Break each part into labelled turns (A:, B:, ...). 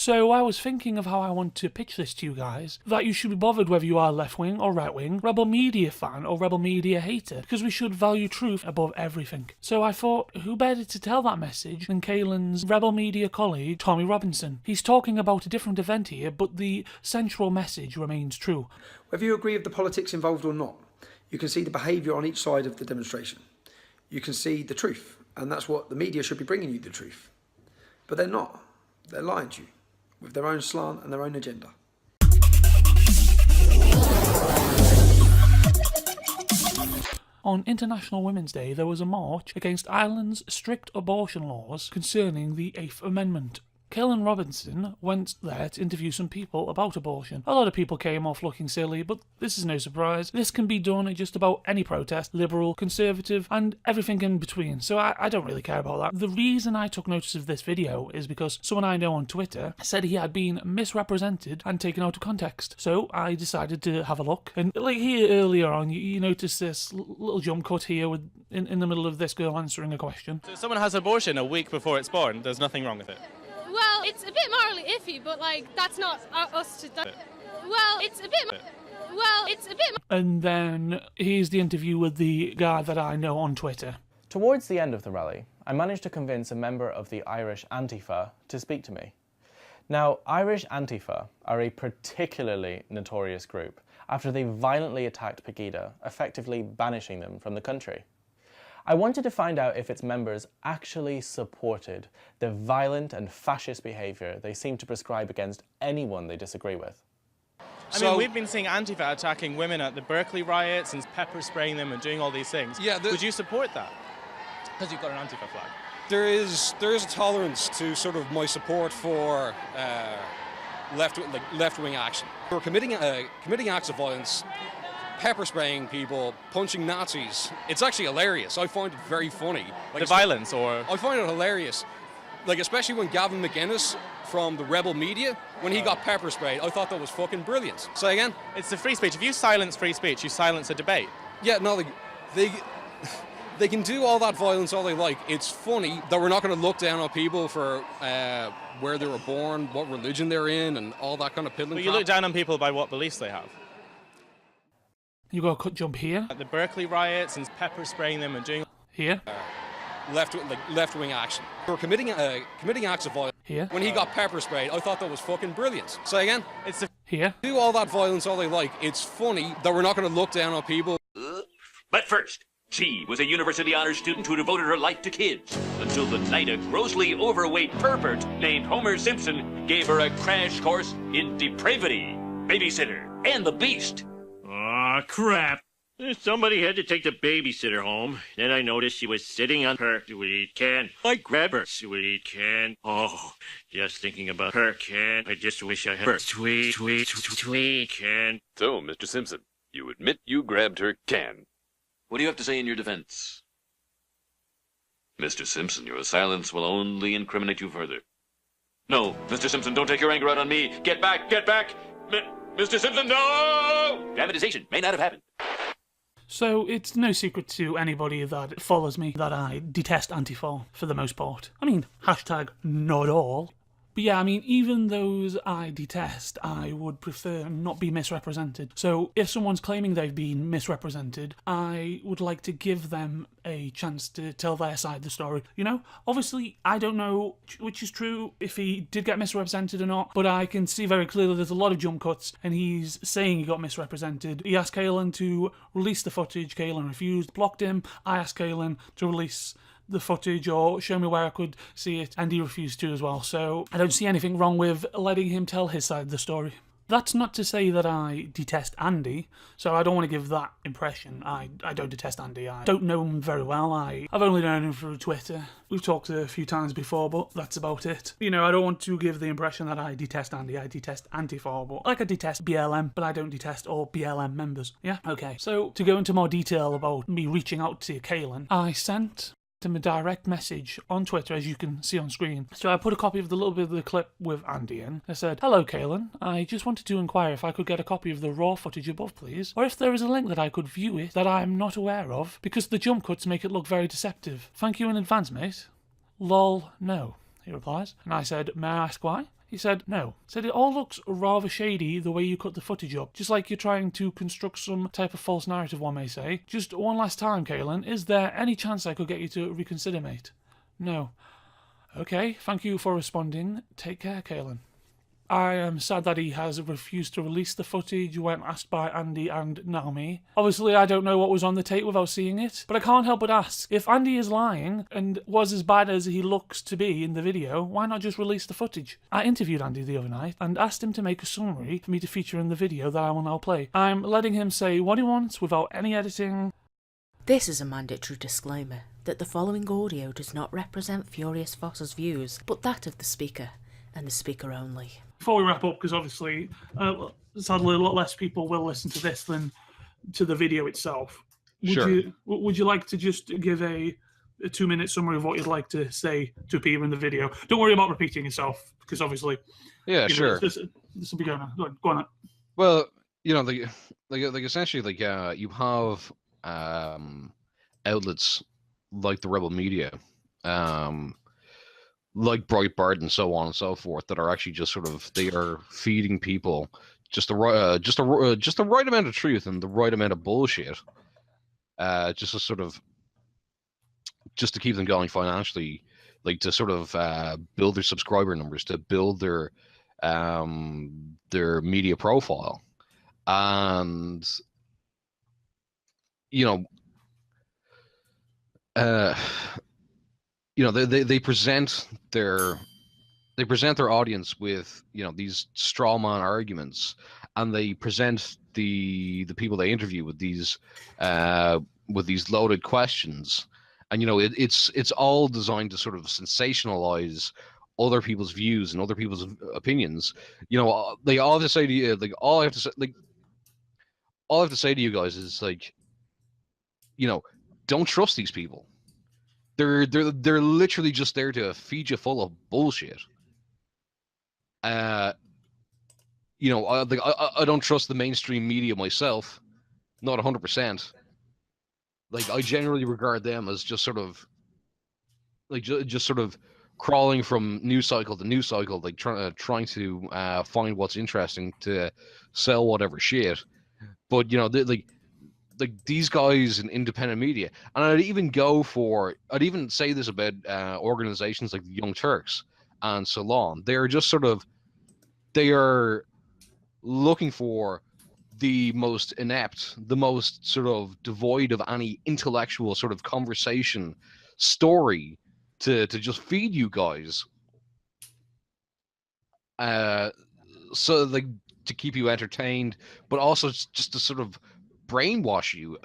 A: So I was thinking of how I want to pitch this to you guys, that you should be bothered whether you are left-wing or right-wing, Rebel Media fan or Rebel Media hater, because we should value truth above everything. So I thought, who better to tell that message than Caelan's Rebel Media colleague, Tommy Robinson. He's talking about a different event here, but the central message remains true.
B: Whether you agree with the politics involved or not, you can see the behaviour on each side of the demonstration. You can see the truth, and that's what the media should be bringing you, the truth. But they're not. They're lying to you, with their own slant and their own agenda.
A: On International Women's Day, there was a march against Ireland's strict abortion laws concerning the 8th Amendment. Caelan Robinson went there to interview some people about abortion. A lot of people came off looking silly, but this is no surprise. This can be done at just about any protest, liberal, conservative, and everything in between, so I don't really care about that. The reason I took notice of this video is because someone I know on Twitter said he had been misrepresented and taken out of context. So I decided to have a look, and like here earlier on, you notice this little jump cut here with in the middle of this girl answering a question.
C: So if someone has abortion a week before it's born, there's nothing wrong with it?
D: Well, it's a bit morally iffy, but like that's not us to. It's a bit.
A: And then here's the interview with the guy that I know on Twitter.
E: Towards the end of the rally, I managed to convince a member of the Irish Antifa to speak to me. Now, Irish Antifa are a particularly notorious group after they violently attacked Pegida, effectively banishing them from the country. I wanted to find out if its members actually supported the violent and fascist behaviour they seem to prescribe against anyone they disagree with.
C: I mean, we've been seeing Antifa attacking women at the Berkeley riots and pepper spraying them and doing all these things. Yeah, would you support that? Because you've got an Antifa flag.
F: There is a tolerance to sort of my support for left-wing action. We're committing acts of violence, pepper spraying people, punching Nazis. It's actually hilarious. I find it very funny.
C: Like the violence, or?
F: I find it hilarious. Like, especially when Gavin McGuinness from the Rebel Media, when he got pepper sprayed, I thought that was fucking brilliant. Say again?
C: It's the free speech. If you silence free speech, you silence a debate.
F: Yeah, no, they can do all that violence all they like. It's funny that we're not going to look down on people for where they were born, what religion they're in, and all that kind of piddling.
C: But you look down on people by what beliefs they have.
A: You got a cut jump here.
C: At the Berkeley riots and pepper spraying them and doing...
A: Here.
F: Left-wing action. We're committing acts of violence.
A: Here.
F: When he got pepper sprayed, I thought that was fucking brilliant. Say again?
C: It's the...
A: Here.
F: Do all that violence all they like. It's funny that we're not going to look down on people.
G: But first, she was a university honors student who devoted her life to kids until the night a grossly overweight pervert named Homer Simpson gave her a crash course in depravity, Babysitter, and the Beast.
H: Aw, crap. Somebody had to take the babysitter home. Then I noticed she was sitting on her sweet can. I grabbed her sweet can. Oh, just thinking about her can. I just wish I had her sweet can.
I: So, Mr. Simpson, you admit you grabbed her can.
G: What do you have to say in your defense?
I: Mr. Simpson, your silence will only incriminate you further.
G: No, Mr. Simpson, don't take your anger out on me. Get back, get back! Mr. Simpson, no! Dramatization may not have happened.
A: So it's no secret to anybody that follows me that I detest Antifa for the most part. I mean, hashtag not all. But yeah, I mean, even those I detest, I would prefer not be misrepresented. So if someone's claiming they've been misrepresented, I would like to give them a chance to tell their side of the story. You know, obviously, I don't know which is true, if he did get misrepresented or not, but I can see very clearly there's a lot of jump cuts, and he's saying he got misrepresented. He asked Caelan to release the footage. Caelan refused, blocked him. I asked Caelan to release the footage or show me where I could see it, and he refused to as well. So I don't see anything wrong with letting him tell his side of the story. That's not to say that I detest Andy, so I don't want to give that impression. I don't detest Andy. I don't know him very well. I've only known him through Twitter. We've talked a few times before, but that's about it. You know, I don't want to give the impression that I detest Andy. I detest Antifa, but like I detest BLM, but I don't detest all BLM members. Yeah? Okay. So to go into more detail about me reaching out to Caelan, I sent him a direct message on Twitter, as you can see on screen. So I put a copy of the little bit of the clip with Andy in. I said, "Hello Caelan, I just wanted to inquire if I could get a copy of the raw footage above, please, or if there is a link that I could view it that I am not aware of, because the jump cuts make it look very deceptive. Thank you in advance, mate. Lol, no." he replies. And I said, may I ask why? He said, no. Said, it all looks rather shady the way you cut the footage up, just like you're trying to construct some type of false narrative, one may say. Just one last time, Kaelin, is there any chance I could get you to reconsider, mate? No. Okay, thank you for responding. Take care, Kaelin. I am sad that he has refused to release the footage when asked by Andy and Naomi. Obviously, I don't know what was on the tape without seeing it, but I can't help but ask, if Andy is lying and was as bad as he looks to be in the video, why not just release the footage? I interviewed Andy the other night and asked him to make a summary for me to feature in the video that I will now play. I'm letting him say what he wants without any editing.
J: This is a mandatory disclaimer that the following audio does not represent Furious Foss's views, but that of the speaker, and the speaker only.
A: Before we wrap up, because obviously, sadly, a lot less people will listen to this than to the video itself. Would you like to just give a 2-minute summary of what you'd like to say to appear in the video? Don't worry about repeating yourself, because obviously,
F: sure.
A: This will be going on. Go on.
F: Well, essentially, you have outlets like the Rebel Media, like Breitbart and so on and so forth, that are actually just they are feeding people just the right amount of truth and the right amount of bullshit, just to keep them going financially, to build their subscriber numbers, to build their media profile, and they present their audience with these straw man arguments, and they present the people they interview with these loaded questions, and it's all designed to sort of sensationalize other people's views and other people's opinions. They all have to say to you, all I have to say to you guys is don't trust these people. They're literally just there to feed you full of bullshit. I don't trust the mainstream media myself, not 100%. I generally regard them as just crawling from news cycle to news cycle, trying to find what's interesting to sell whatever shit. But these guys in independent media, and I'd even say this about organizations like the Young Turks and so on. They are just they are looking for the most inept, the most devoid of any intellectual conversation story to just feed you guys, to keep you entertained, but also just to brainwash you,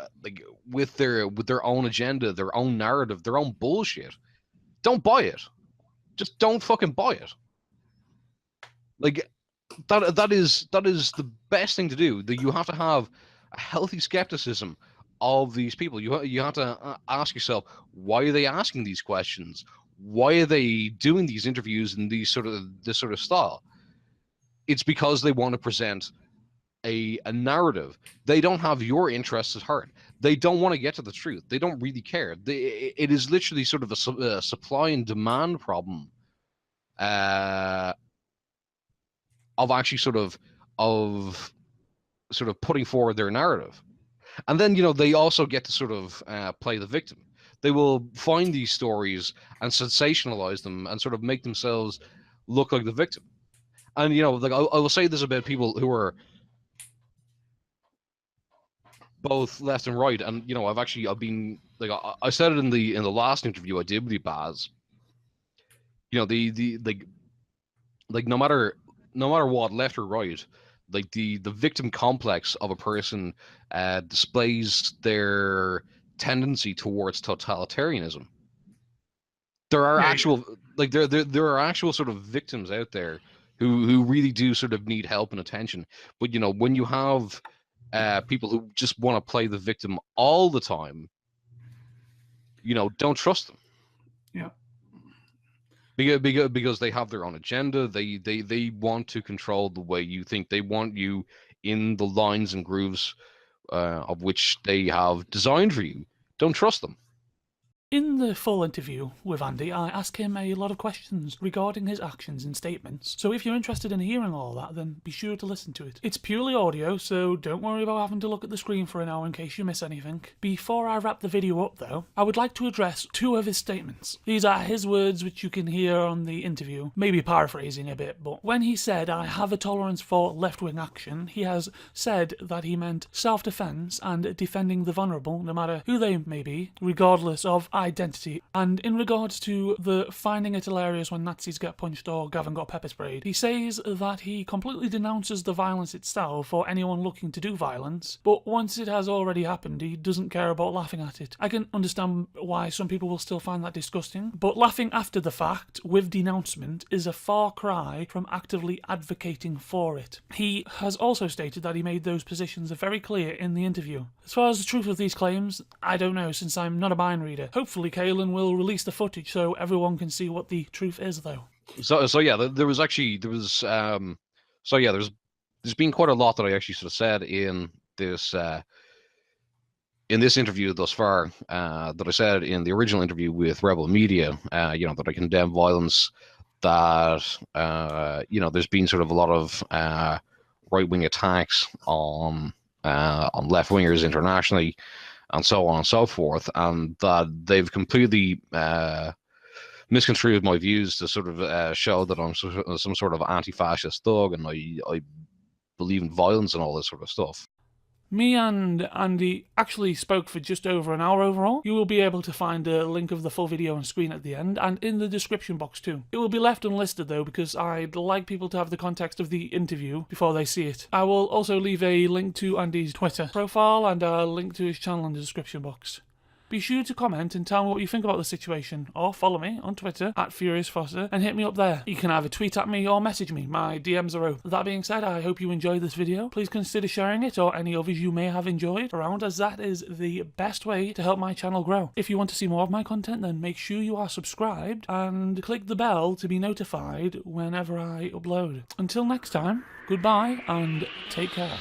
F: with their own agenda, their own narrative, their own bullshit. Don't buy it. Just don't fucking buy it. That is the best thing to do. That you have to have a healthy skepticism of these people. You have to ask yourself, why are they asking these questions? Why are they doing these interviews in this sort of style? It's because they want to present a narrative. They don't have your interests at heart. They don't want to get to the truth. They don't really care. It is literally a supply and demand problem, of actually of putting forward their narrative. And then they also get to play the victim. They will find these stories and sensationalize them and make themselves look like the victim. And I will say this about people who are both left and right, and I've been I said it in the last interview I did with Baz. No matter what, left or right, the victim complex of a person displays their tendency towards totalitarianism. There are actual there are actual victims out there who really do need help and attention. But when you have people who just want to play the victim all the time, don't trust them.
A: Yeah.
F: Because they have their own agenda. They want to control the way you think. They want you in the lines and grooves of which they have designed for you. Don't trust them.
A: In the full interview with Andy, I ask him a lot of questions regarding his actions and statements, so if you're interested in hearing all that, then be sure to listen to it. It's purely audio, so don't worry about having to look at the screen for an hour in case you miss anything. Before I wrap the video up though, I would like to address two of his statements. These are his words which you can hear on the interview, maybe paraphrasing a bit, but when he said, "I have a tolerance for left-wing action," he has said that he meant self-defense and defending the vulnerable, no matter who they may be, regardless of identity. And in regards to the finding it hilarious when Nazis get punched or Gavin got pepper sprayed, he says that he completely denounces the violence itself or anyone looking to do violence, but once it has already happened, he doesn't care about laughing at it. I can understand why some people will still find that disgusting, but laughing after the fact with denouncement is a far cry from actively advocating for it. He has also stated that he made those positions very clear in the interview. As far as the truth of these claims, I don't know, since I'm not a mind reader. Hopefully Caelan will release the footage so everyone can see what the truth is, though.
F: So yeah, there's been quite a lot that I actually sort of said in this interview thus far, that I said in the original interview with Rebel Media, that I condemn violence, that, there's been sort of a lot of right-wing attacks on left-wingers internationally, and so on and so forth, and that they've completely misconstrued my views to sort of show that I'm some sort of anti-fascist thug, and I believe in violence and all this sort of stuff.
A: Me and Andy actually spoke for just over an hour overall. You will be able to find a link of the full video on screen at the end, and in the description box too. It will be left unlisted though, because I'd like people to have the context of the interview before they see it. I will also leave a link to Andy's Twitter profile and a link to his channel in the description box. Be sure to comment and tell me what you think about the situation, or follow me on Twitter @FuriousFosser and hit me up there. You can either tweet at me or message me, my DMs are open. That being said, I hope you enjoyed this video. Please consider sharing it or any others you may have enjoyed around, as that is the best way to help my channel grow. If you want to see more of my content, then make sure you are subscribed and click the bell to be notified whenever I upload. Until next time, goodbye and take care.